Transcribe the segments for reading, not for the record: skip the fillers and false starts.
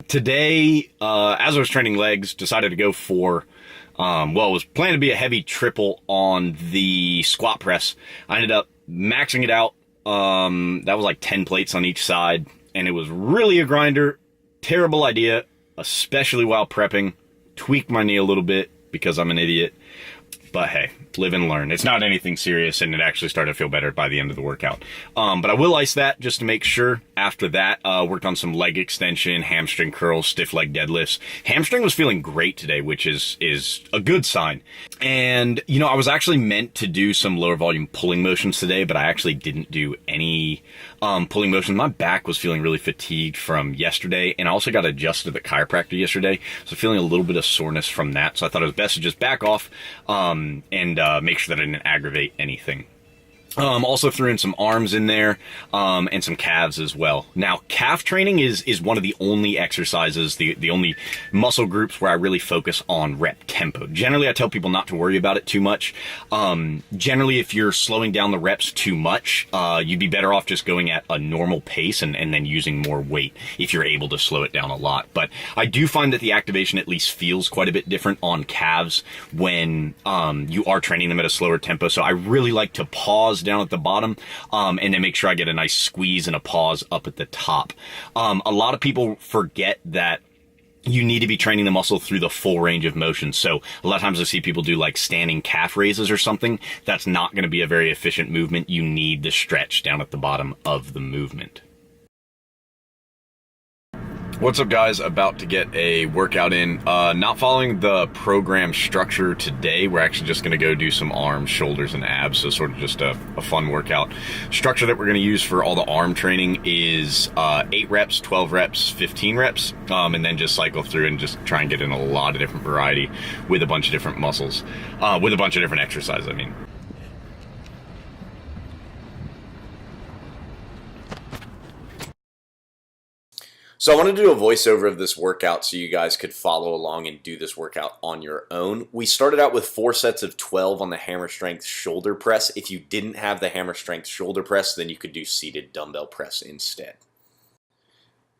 Today, as I was training legs, decided to go for, well, it was planned to be a heavy triple on the squat press. I ended up maxing it out. That was like 10 plates on each side, and it was really a grinder. Terrible idea, especially while prepping. Tweaked my knee a little bit because I'm an idiot. But hey, live and learn. It's not anything serious, and it actually started to feel better by the end of the workout. But I will ice that just to make sure. After that, worked on some leg extension, hamstring curls, stiff leg deadlifts. Hamstring was feeling great today, which is a good sign. And, you know, I was actually meant to do some lower volume pulling motions today, but I actually didn't do any pulling motions. My back was feeling really fatigued from yesterday, and I also got adjusted to the chiropractor yesterday, so feeling a little bit of soreness from that. So I thought it was best to just back off and make sure that I didn't aggravate anything. Also threw in some arms in there, and some calves as well. Now, calf training is one of the only exercises, the only muscle groups where I really focus on rep tempo. Generally, I tell people not to worry about it too much. Generally, if you're slowing down the reps too much, you'd be better off just going at a normal pace and then using more weight if you're able to slow it down a lot. But I do find that the activation at least feels quite a bit different on calves when you are training them at a slower tempo. So I really like to pause down at the bottom, and then make sure I get a nice squeeze and a pause up at the top. A lot of people forget that you need to be training the muscle through the full range of motion. So a lot of times I see people do like standing calf raises or something. That's not going to be a very efficient movement. You need the stretch down at the bottom of the movement. What's up, guys? About to get a workout in. Not following the program structure today. We're actually just going to go do some arms, shoulders, and abs. So sort of just a fun workout. Structure that we're going to use for all the arm training is 8 reps, 12 reps, 15 reps, and then just cycle through and just try and get in a lot of different variety with a bunch of different muscles, with a bunch of different exercises, I mean. So I wanted to do a voiceover of this workout so you guys could follow along and do this workout on your own. We started out with 4 sets of 12 on the hammer strength shoulder press. If you didn't have the hammer strength shoulder press, then you could do seated dumbbell press instead.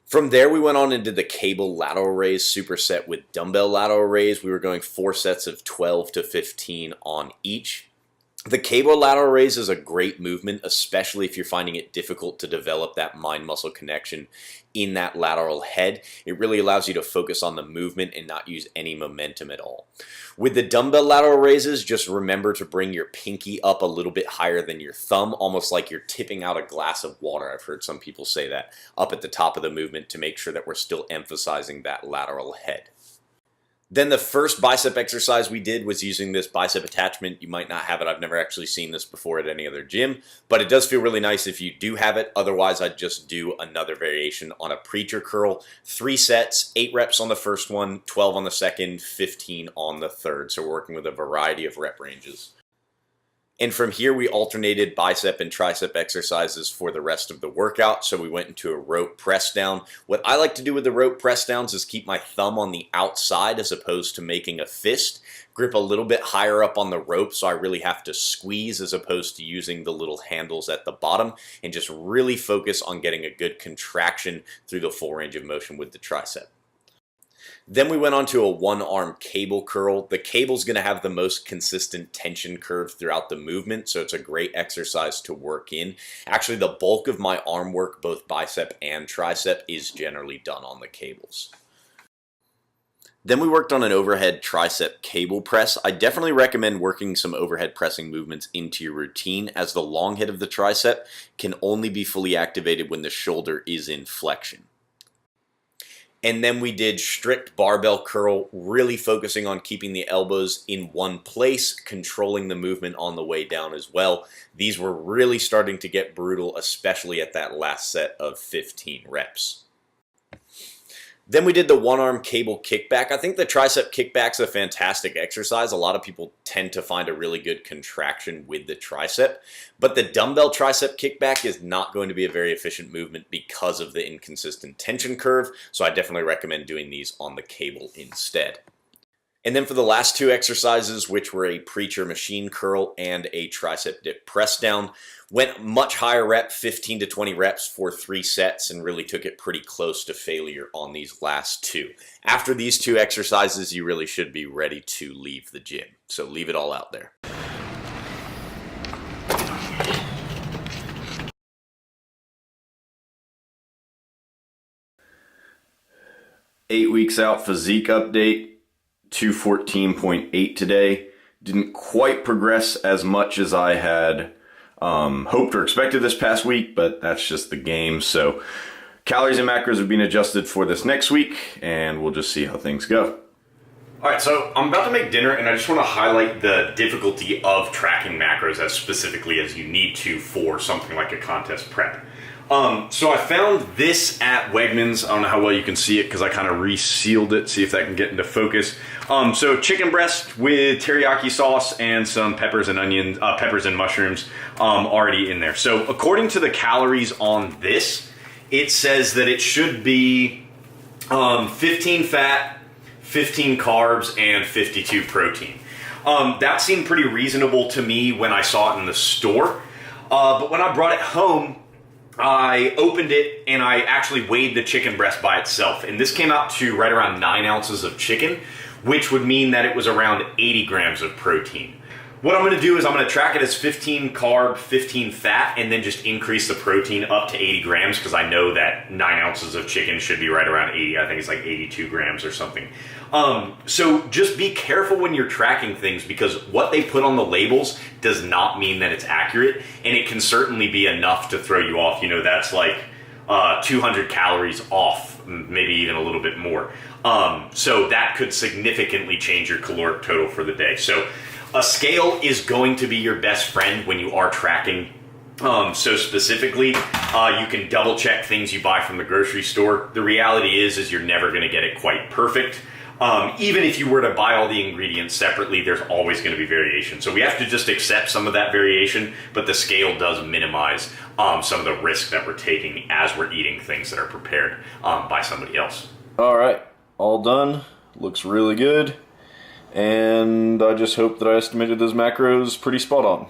From there, we went on and did the cable lateral raise superset with dumbbell lateral raise. We were going 4 sets of 12 to 15 on each. The cable lateral raise is a great movement, especially if you're finding it difficult to develop that mind-muscle connection in that lateral head. It really allows you to focus on the movement and not use any momentum at all. With the dumbbell lateral raises, just remember to bring your pinky up a little bit higher than your thumb, almost like you're tipping out a glass of water. I've heard some people say that up at the top of the movement to make sure that we're still emphasizing that lateral head. Then the first bicep exercise we did was using this bicep attachment. You might not have it. I've never actually seen this before at any other gym, but it does feel really nice if you do have it. Otherwise, I'd just do another variation on a preacher curl. 3 sets, 8 reps on the first one, 12 on the second, 15 on the third. So we're working with a variety of rep ranges. And from here, we alternated bicep and tricep exercises for the rest of the workout. So we went into a rope press down. What I like to do with the rope press downs is keep my thumb on the outside as opposed to making a fist. Grip a little bit higher up on the rope, so I really have to squeeze as opposed to using the little handles at the bottom, and just really focus on getting a good contraction through the full range of motion with the tricep. Then we went on to a 1-arm cable curl. The cable's going to have the most consistent tension curve throughout the movement, so it's a great exercise to work in. Actually, the bulk of my arm work, both bicep and tricep, is generally done on the cables. Then we worked on an overhead tricep cable press. I definitely recommend working some overhead pressing movements into your routine, as the long head of the tricep can only be fully activated when the shoulder is in flexion. And then we did strict barbell curl, really focusing on keeping the elbows in one place, controlling the movement on the way down as well. These were really starting to get brutal, especially at that last set of 15 reps. Then we did the 1-arm cable kickback. I think the tricep kickback's a fantastic exercise. A lot of people tend to find a really good contraction with the tricep, but the dumbbell tricep kickback is not going to be a very efficient movement because of the inconsistent tension curve, so I definitely recommend doing these on the cable instead. And then for the last two exercises, which were a preacher machine curl and a tricep dip press down, went much higher rep, 15 to 20 reps for 3 sets, and really took it pretty close to failure on these last two. After these two exercises, you really should be ready to leave the gym. So leave it all out there. Eight weeks out, physique update. 214.8 today. Didn't quite progress as much as I had hoped or expected this past week, but that's just the game. So calories and macros are being adjusted for this next week, and we'll just see how things go. All right, so I'm about to make dinner, and I just want to highlight the difficulty of tracking macros as specifically as you need to for something like a contest prep. So I found this at Wegmans. I don't know how well you can see it because I kind of resealed it. See if that can get into focus. So chicken breast with teriyaki sauce and some peppers and onions, peppers and mushrooms already in there. So according to the calories on this, it says that it should be 15 fat, 15 carbs, and 52 protein. That seemed pretty reasonable to me when I saw it in the store. But when I brought it home, I opened it and I actually weighed the chicken breast by itself. And this came out to right around 9 ounces of chicken, which would mean that it was around 80 grams of protein. What I'm gonna do is I'm gonna track it as 15 carb, 15 fat, and then just increase the protein up to 80 grams because I know that 9 ounces of chicken should be right around 80. I think it's like 82 grams or something. So just be careful when you're tracking things because what they put on the labels does not mean that it's accurate, and it can certainly be enough to throw you off. You know, that's like 200 calories off, maybe even a little bit more. So that could significantly change your caloric total for the day. So a scale is going to be your best friend when you are tracking. So specifically, you can double check things you buy from the grocery store. The reality is you're never going to get it quite perfect. Even if you were to buy all the ingredients separately, there's always going to be variation. So we have to just accept some of that variation, but the scale does minimize some of the risk that we're taking as we're eating things that are prepared by somebody else. All right, all done. Looks really good. And I just hope that I estimated those macros pretty spot on.